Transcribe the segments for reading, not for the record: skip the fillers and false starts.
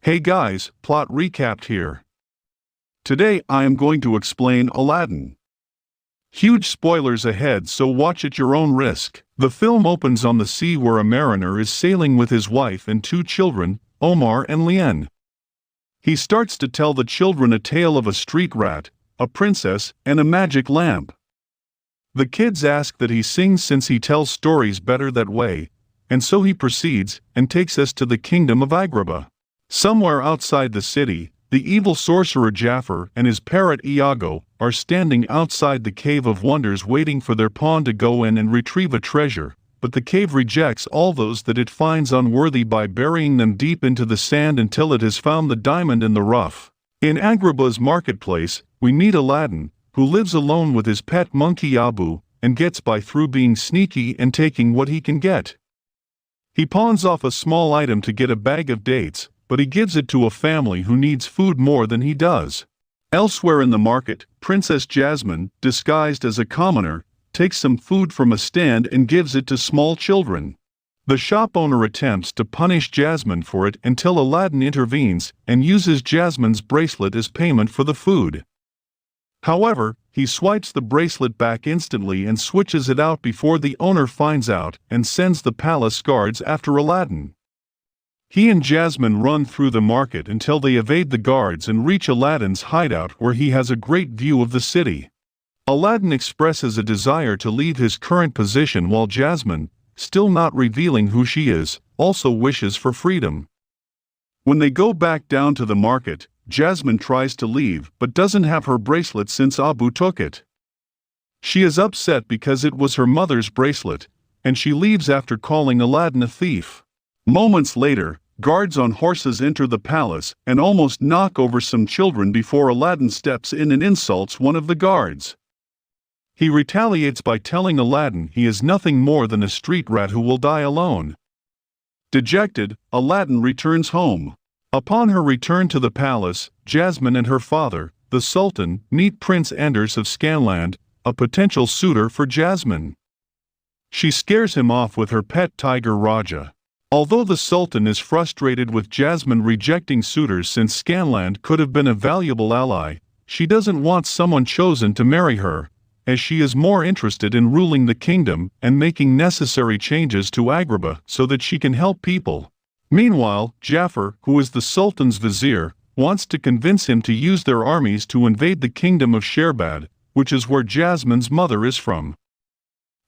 Hey guys, plot recapped here. Today I am going to explain Aladdin. Huge spoilers ahead, so watch at your own risk. The film opens on the sea where a mariner is sailing with his wife and two children, Omar and Lien. He starts to tell the children a tale of a street rat, a princess, and a magic lamp. The kids ask that he sings since he tells stories better that way, and so he proceeds and takes us to the kingdom of Agrabah. Somewhere outside the city, the evil sorcerer Jafar and his parrot Iago are standing outside the Cave of Wonders waiting for their pawn to go in and retrieve a treasure, but the cave rejects all those that it finds unworthy by burying them deep into the sand until it has found the diamond in the rough. In Agrabah's marketplace, we meet Aladdin, who lives alone with his pet monkey Abu, and gets by through being sneaky and taking what he can get. He pawns off a small item to get a bag of dates, but he gives it to a family who needs food more than he does. Elsewhere in the market, Princess Jasmine, disguised as a commoner, takes some food from a stand and gives it to small children. The shop owner attempts to punish Jasmine for it until Aladdin intervenes and uses Jasmine's bracelet as payment for the food. However, he swipes the bracelet back instantly and switches it out before the owner finds out and sends the palace guards after Aladdin. He and Jasmine run through the market until they evade the guards and reach Aladdin's hideout where he has a great view of the city. Aladdin expresses a desire to leave his current position while Jasmine, still not revealing who she is, also wishes for freedom. When they go back down to the market, Jasmine tries to leave but doesn't have her bracelet since Abu took it. She is upset because it was her mother's bracelet, and she leaves after calling Aladdin a thief. Moments later, guards on horses enter the palace and almost knock over some children before Aladdin steps in and insults one of the guards. He retaliates by telling Aladdin he is nothing more than a street rat who will die alone. Dejected, Aladdin returns home. Upon her return to the palace, Jasmine and her father, the Sultan, meet Prince Anders of Scanland, a potential suitor for Jasmine. She scares him off with her pet tiger Raja. Although the Sultan is frustrated with Jasmine rejecting suitors since Scanland could have been a valuable ally, she doesn't want someone chosen to marry her, as she is more interested in ruling the kingdom and making necessary changes to Agrabah so that she can help people. Meanwhile, Jafar, who is the Sultan's vizier, wants to convince him to use their armies to invade the kingdom of Sherbad, which is where Jasmine's mother is from.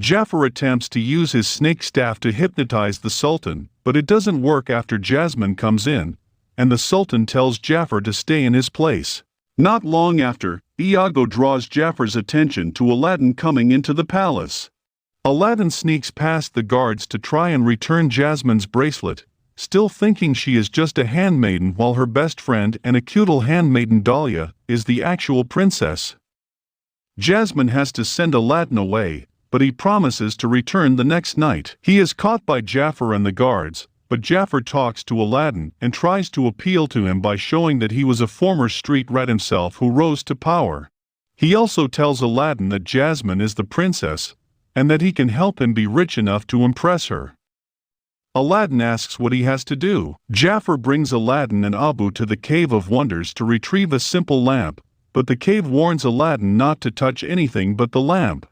Jafar attempts to use his snake staff to hypnotize the Sultan, but it doesn't work after Jasmine comes in, and the Sultan tells Jafar to stay in his place. Not long after, Iago draws Jafar's attention to Aladdin coming into the palace. Aladdin sneaks past the guards to try and return Jasmine's bracelet, still thinking she is just a handmaiden while her best friend and a cute handmaiden Dahlia is the actual princess. Jasmine has to send Aladdin away, but he promises to return the next night. He is caught by Jafar and the guards, but Jafar talks to Aladdin and tries to appeal to him by showing that he was a former street rat himself who rose to power. He also tells Aladdin that Jasmine is the princess, and that he can help him be rich enough to impress her. Aladdin asks what he has to do. Jafar brings Aladdin and Abu to the Cave of Wonders to retrieve a simple lamp, but the cave warns Aladdin not to touch anything but the lamp.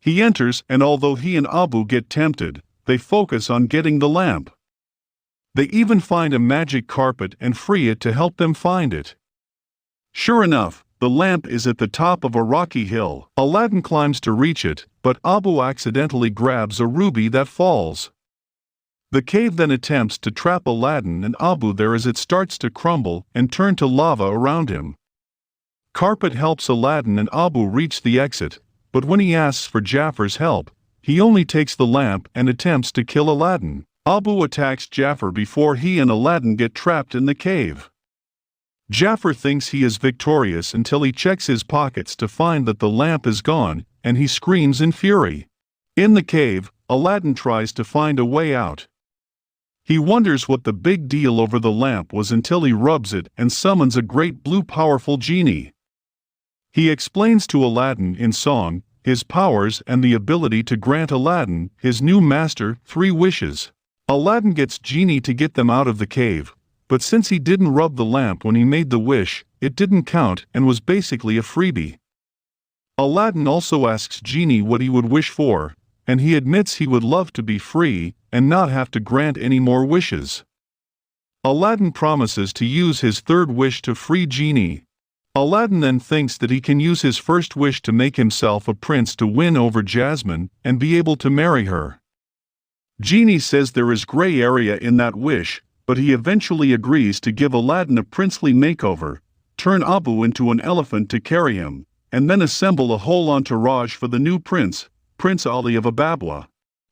He enters, and although he and Abu get tempted, they focus on getting the lamp. They even find a magic carpet and free it to help them find it. Sure enough, the lamp is at the top of a rocky hill. Aladdin climbs to reach it, but Abu accidentally grabs a ruby that falls. The cave then attempts to trap Aladdin and Abu there as it starts to crumble and turn to lava around him. Carpet helps Aladdin and Abu reach the exit, but when he asks for Jafar's help, he only takes the lamp and attempts to kill Aladdin. Abu attacks Jafar before he and Aladdin get trapped in the cave. Jafar thinks he is victorious until he checks his pockets to find that the lamp is gone, and he screams in fury. In the cave, Aladdin tries to find a way out. He wonders what the big deal over the lamp was until he rubs it and summons a great blue powerful genie. He explains to Aladdin in song his powers and the ability to grant Aladdin, his new master, 3 wishes. Aladdin gets Genie to get them out of the cave, But since he didn't rub the lamp when he made the wish, it didn't count and was basically a freebie. Aladdin also asks Genie what he would wish for, and he admits he would love to be free and not have to grant any more wishes. Aladdin promises to use his third wish to free Genie. Aladdin then thinks that he can use his first wish to make himself a prince to win over Jasmine and be able to marry her. Genie says there is gray area in that wish, but he eventually agrees to give Aladdin a princely makeover, turn Abu into an elephant to carry him, and then assemble a whole entourage for the new prince, Prince Ali of Ababwa.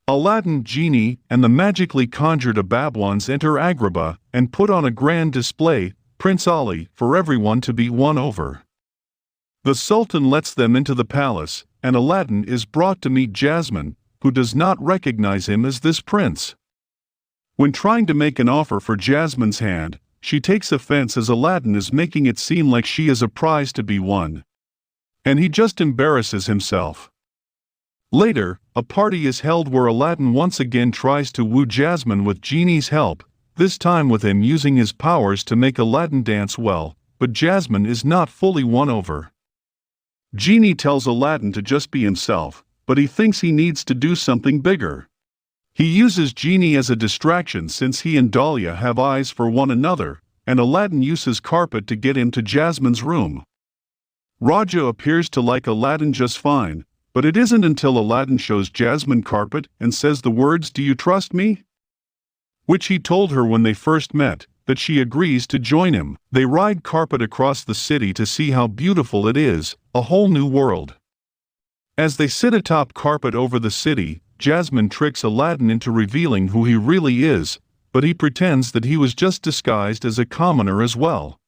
Aladdin, Genie, and the magically conjured Ababwans enter Agrabah and put on a grand display, Prince Ali, for everyone to be won over. The Sultan lets them into the palace, and Aladdin is brought to meet Jasmine, who does not recognize him as this prince. When trying to make an offer for Jasmine's hand, she takes offense as Aladdin is making it seem like she is a prize to be won. And he just embarrasses himself. Later, a party is held where Aladdin once again tries to woo Jasmine with Genie's help, this time with him using his powers to make Aladdin dance well, but Jasmine is not fully won over. Genie tells Aladdin to just be himself, but he thinks he needs to do something bigger. He uses Genie as a distraction since he and Dahlia have eyes for one another, and Aladdin uses carpet to get him to Jasmine's room. Raja appears to like Aladdin just fine, but it isn't until Aladdin shows Jasmine carpet and says the words "Do you trust me?" which he told her when they first met, that she agrees to join him. They ride carpet across the city to see how beautiful it is, a whole new world. As they sit atop carpet over the city, Jasmine tricks Aladdin into revealing who he really is, but he pretends that he was just disguised as a commoner as well.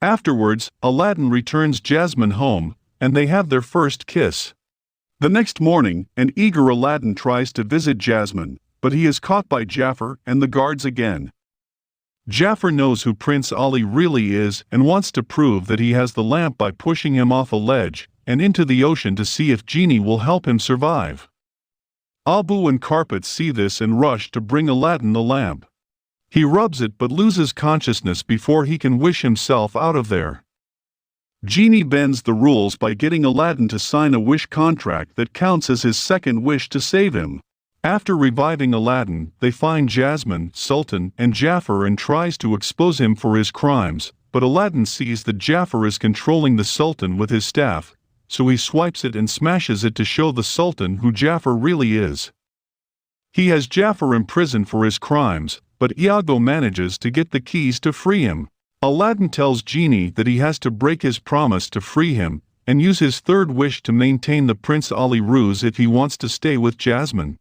Afterwards, Aladdin returns Jasmine home, and they have their first kiss. The next morning, an eager Aladdin tries to visit Jasmine, but he is caught by Jafar and the guards again. Jafar knows who Prince Ali really is and wants to prove that he has the lamp by pushing him off a ledge and into the ocean to see if Genie will help him survive. Abu and Carpet see this and rush to bring Aladdin the lamp. He rubs it but loses consciousness before he can wish himself out of there. Genie bends the rules by getting Aladdin to sign a wish contract that counts as his second wish to save him. After reviving Aladdin, they find Jasmine, Sultan, and Jafar and tries to expose him for his crimes, but Aladdin sees that Jafar is controlling the Sultan with his staff, so he swipes it and smashes it to show the Sultan who Jafar really is. He has Jafar imprisoned for his crimes, but Iago manages to get the keys to free him. Aladdin tells Genie that he has to break his promise to free him, and use his third wish to maintain the Prince Ali ruse if he wants to stay with Jasmine.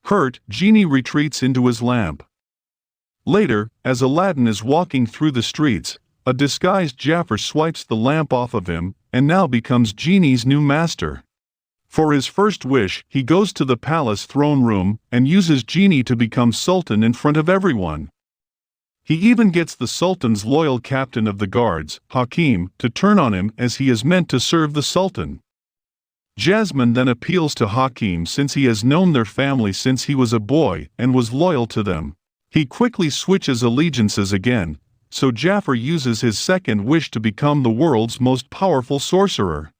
Hurt, Genie retreats into his lamp. Later, as Aladdin is walking through the streets, a disguised Jafar swipes the lamp off of him, and now becomes Genie's new master. For his first wish, he goes to the palace throne room and uses Genie to become Sultan in front of everyone. He even gets the Sultan's loyal captain of the guards, Hakim, to turn on him as he is meant to serve the Sultan. Jasmine then appeals to Hakim since he has known their family since he was a boy and was loyal to them. He quickly switches allegiances again, so Jafar uses his second wish to become the world's most powerful sorcerer.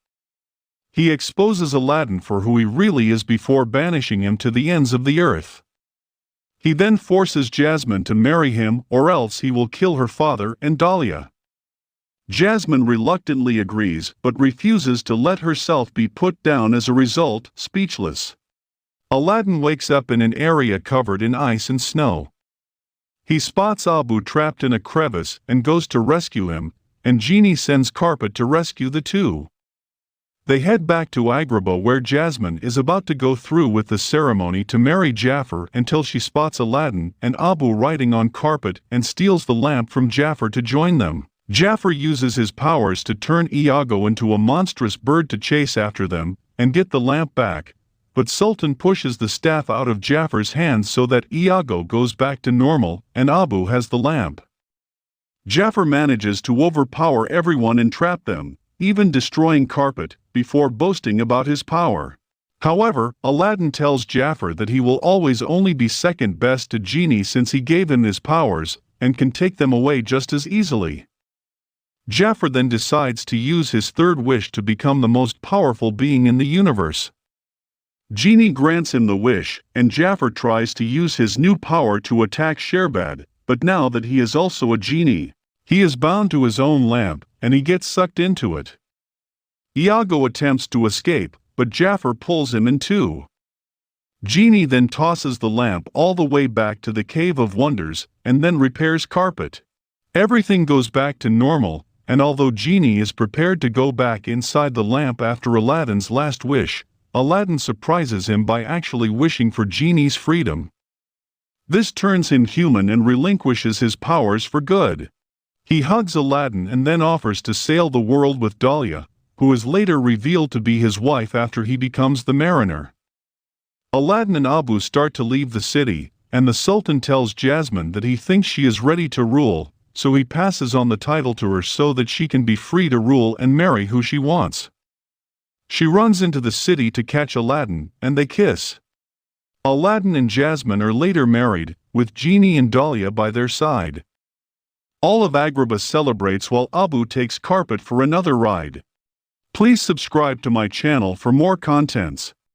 He exposes Aladdin for who he really is before banishing him to the ends of the earth. He then forces Jasmine to marry him or else he will kill her father and Dahlia. Jasmine reluctantly agrees but refuses to let herself be put down, as a result, speechless. Aladdin wakes up in an area covered in ice and snow. He spots Abu trapped in a crevice and goes to rescue him, and Genie sends Carpet to rescue the two. They head back to Agrabah where Jasmine is about to go through with the ceremony to marry Jafar until she spots Aladdin and Abu riding on Carpet and steals the lamp from Jafar to join them. Jafar uses his powers to turn Iago into a monstrous bird to chase after them and get the lamp back, but Sultan pushes the staff out of Jafar's hands so that Iago goes back to normal and Abu has the lamp. Jafar manages to overpower everyone and trap them, even destroying Carpet, before boasting about his power. However, Aladdin tells Jafar that he will always only be second best to Genie since he gave him his powers, and can take them away just as easily. Jafar then decides to use his third wish to become the most powerful being in the universe. Genie grants him the wish, and Jafar tries to use his new power to attack Sherbad, but now that he is also a genie, he is bound to his own lamp, and he gets sucked into it. Iago attempts to escape, but Jafar pulls him in two. Genie then tosses the lamp all the way back to the Cave of Wonders, and then repairs carpet. Everything goes back to normal, and although Genie is prepared to go back inside the lamp after Aladdin's last wish, Aladdin surprises him by actually wishing for Genie's freedom. This turns him human and relinquishes his powers for good. He hugs Aladdin and then offers to sail the world with Dahlia, who is later revealed to be his wife after he becomes the mariner. Aladdin and Abu start to leave the city, and the Sultan tells Jasmine that he thinks she is ready to rule, so he passes on the title to her so that she can be free to rule and marry who she wants. She runs into the city to catch Aladdin, and they kiss. Aladdin and Jasmine are later married, with Genie and Dahlia by their side. All of Agrabah celebrates while Abu takes carpet for another ride. Please subscribe to my channel for more contents.